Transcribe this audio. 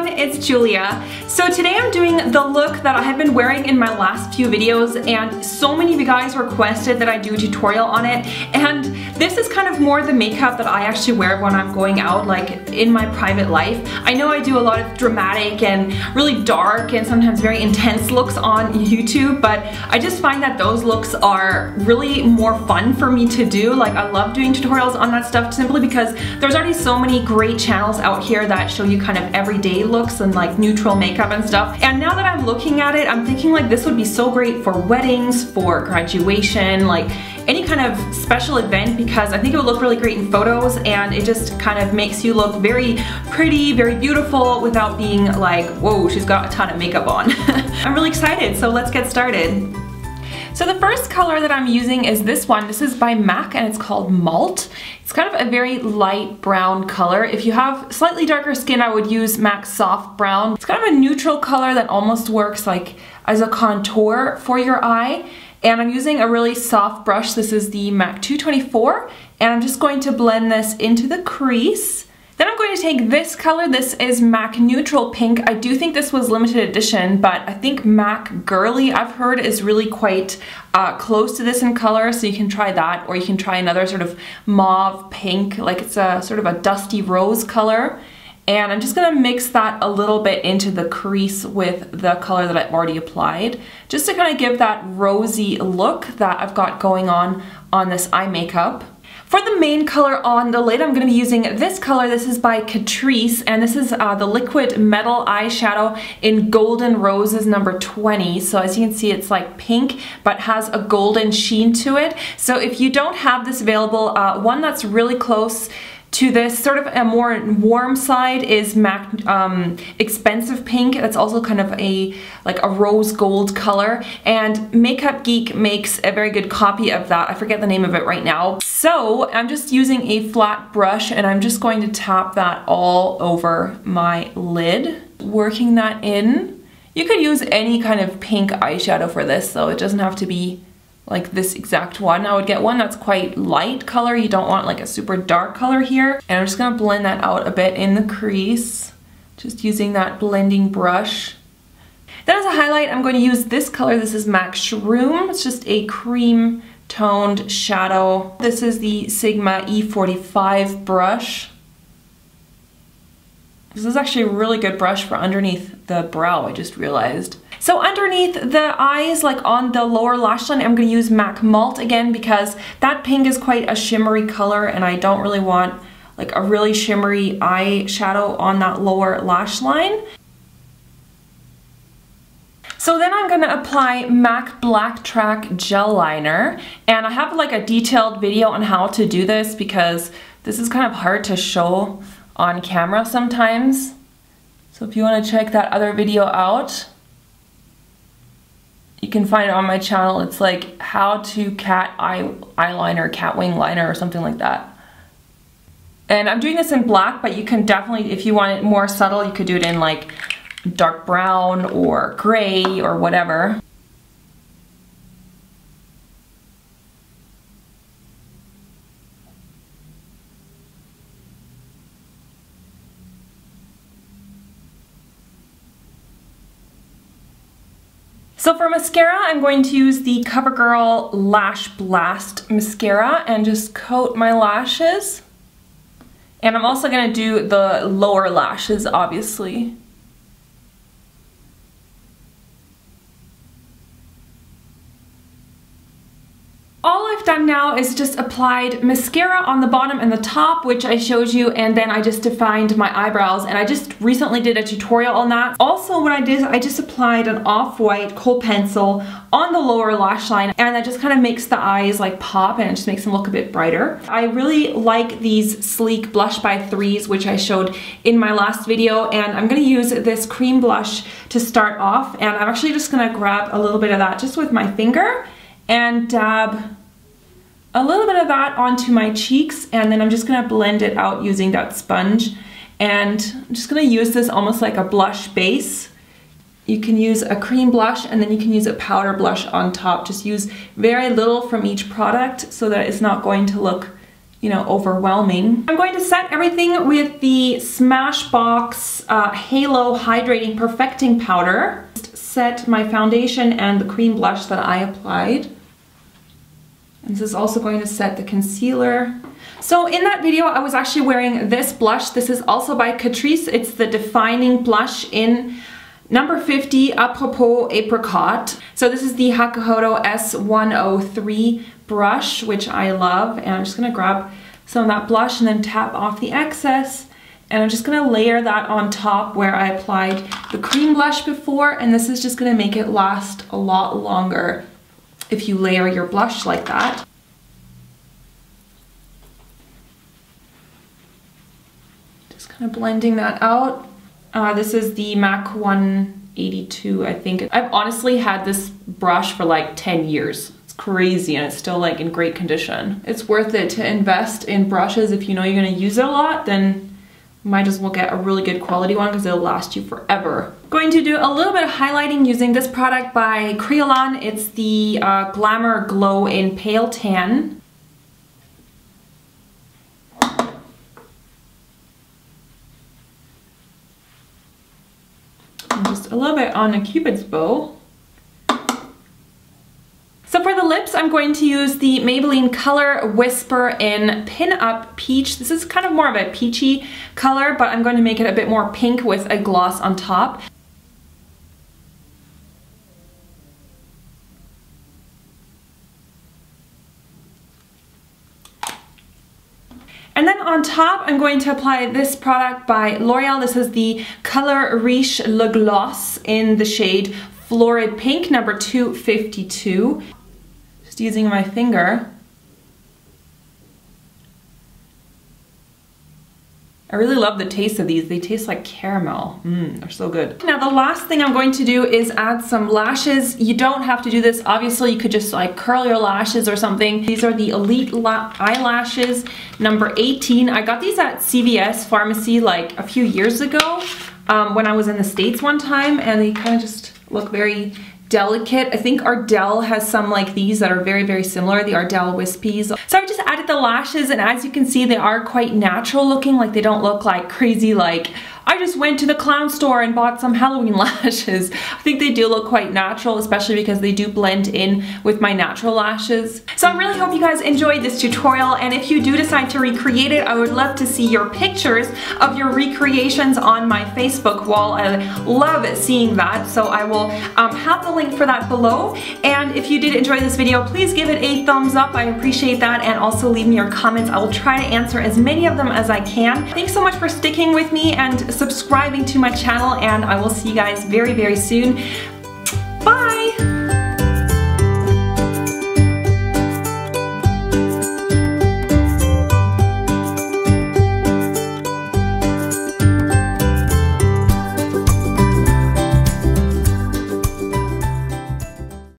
everyone, it's Julia. So today I'm doing the look that I have been wearing in my last few videos, and so many of you guys requested that I do a tutorial on it, and this is kind of more the makeup that I actually wear when I'm going out, like in my private life. I know I do a lot of dramatic and really dark and sometimes very intense looks on YouTube, but I just find that those looks are really more fun for me to do. Like, I love doing tutorials on that stuff simply because there's already so many great channels out here that show you kind of everyday looks and like neutral makeup and stuff. And now that I'm looking at it, I'm thinking like this would be so great for weddings, for graduation, like any kind of special event, because I think it would look really great in photos and it just kind of makes you look very pretty, very beautiful without being like, whoa, she's got a ton of makeup on. I'm really excited, so let's get started. So the first color that I'm using is this one. This is by MAC and it's called Malt. It's kind of a very light brown color. If you have slightly darker skin, I would use MAC Soft Brown. It's kind of a neutral color that almost works like as a contour for your eye. And I'm using a really soft brush. This is the MAC 224, and I'm just going to blend this into the crease. Then I'm going to take this color. This is MAC Neutral Pink. I do think this was limited edition, but I think MAC Girly, I've heard, is really quite close to this in color, so you can try that, or you can try another sort of mauve pink, like it's a sort of a dusty rose color. And I'm just gonna mix that a little bit into the crease with the color that I've already applied, just to kind of give that rosy look that I've got going on this eye makeup. For the main color on the lid, I'm going to be using this color. This is by Catrice, and this is the Liquid Metal Eyeshadow in Golden Roses number 20. So as you can see, it's like pink, but has a golden sheen to it. So if you don't have this available, one that's really close to this, sort of a more warm side, is MAC Expensive Pink. That's also kind of a rose gold color, and Makeup Geek makes a very good copy of that. I forget the name of it right now. So I'm just using a flat brush and I'm just going to tap that all over my lid, working that in. You could use any kind of pink eyeshadow for this, so it doesn't have to be like this exact one. I would get one that's quite light color. You don't want like a super dark color here. And I'm just gonna blend that out a bit in the crease, just using that blending brush. Then as a highlight, I'm going to use this color. This is MAC Shroom. It's just a cream toned shadow. This is the Sigma E45 brush. This is actually a really good brush for underneath the brow, I just realized. So underneath the eyes, like on the lower lash line, I'm going to use MAC Malt again because that pink is quite a shimmery color and I don't really want like a really shimmery eyeshadow on that lower lash line. So then I'm going to apply MAC Black Track Gel Liner, and I have like a detailed video on how to do this because this is kind of hard to show on camera sometimes. So if you want to check that other video out, you can find it on my channel. It's like how to cat eyeliner, cat wing liner or something like that. And I'm doing this in black, but you can definitely, if you want it more subtle, you could do it in like dark brown or gray or whatever. So for mascara, I'm going to use the CoverGirl Lash Blast mascara and just coat my lashes. And I'm also going to do the lower lashes, obviously. All I've done now is just applied mascara on the bottom and the top, which I showed you, and then I just defined my eyebrows, and I just recently did a tutorial on that. Also what I did is I just applied an off-white kohl pencil on the lower lash line, and that just kind of makes the eyes like pop and it just makes them look a bit brighter. I really like these sleek blush by 3s, which I showed in my last video, and I'm going to use this cream blush to start off, and I'm actually just going to grab a little bit of that just with my finger and dab a little bit of that onto my cheeks, and then I'm just gonna blend it out using that sponge. And I'm just gonna use this almost like a blush base. You can use a cream blush and then you can use a powder blush on top. Just use very little from each product so that it's not going to look you know, overwhelming. I'm going to set everything with the Smashbox Halo Hydrating Perfecting Powder. Set my foundation and the cream blush that I applied. And this is also going to set the concealer. So in that video, I was actually wearing this blush. This is also by Catrice. It's the Defining Blush in number 50, Apropos Apricot. So this is the Hakuhodo S103 brush, which I love. And I'm just gonna grab some of that blush and then tap off the excess. And I'm just gonna layer that on top where I applied the cream blush before. And this is just gonna make it last a lot longer if you layer your blush like that. Just kind of blending that out. This is the MAC 182, I think. I've honestly had this brush for like 10 years. It's crazy and it's still like in great condition. It's worth it to invest in brushes if you know you're gonna use it a lot, then might as well get a really good quality one because it'll last you forever. Going to do a little bit of highlighting using this product by Kryolan. It's the Glamour Glow in Pale Tan. And just a little bit on a Cupid's bow. So for the lips, I'm going to use the Maybelline Color Whisper in Pin Up Peach. This is kind of more of a peachy color, but I'm going to make it a bit more pink with a gloss on top. And then on top, I'm going to apply this product by L'Oreal. This is the Color Riche Le Gloss in the shade Florid Pink, number 252. Just using my finger. I really love the taste of these. They taste like caramel. They're so good. Now the last thing I'm going to do is add some lashes. You don't have to do this. Obviously you could just like curl your lashes or something. These are the Elite Eyelashes number 18. I got these at CVS Pharmacy like a few years ago when I was in the States one time, and they kind of just look very delicate. I think Ardell has some like these that are very, very similar, the Ardell Wispies. So I just added the lashes, and as you can see, they are quite natural looking. Like they don't look like crazy, like I just went to the clown store and bought some Halloween lashes. I think they do look quite natural, especially because they do blend in with my natural lashes. So I really hope you guys enjoyed this tutorial, and if you do decide to recreate it, I would love to see your pictures of your recreations on my Facebook wall. I love seeing that, so I will have the link for that below. And if you did enjoy this video, please give it a thumbs up. I appreciate that, and also leave me your comments. I will try to answer as many of them as I can. Thanks so much for sticking with me and subscribing to my channel, and I will see you guys very, very soon. Bye!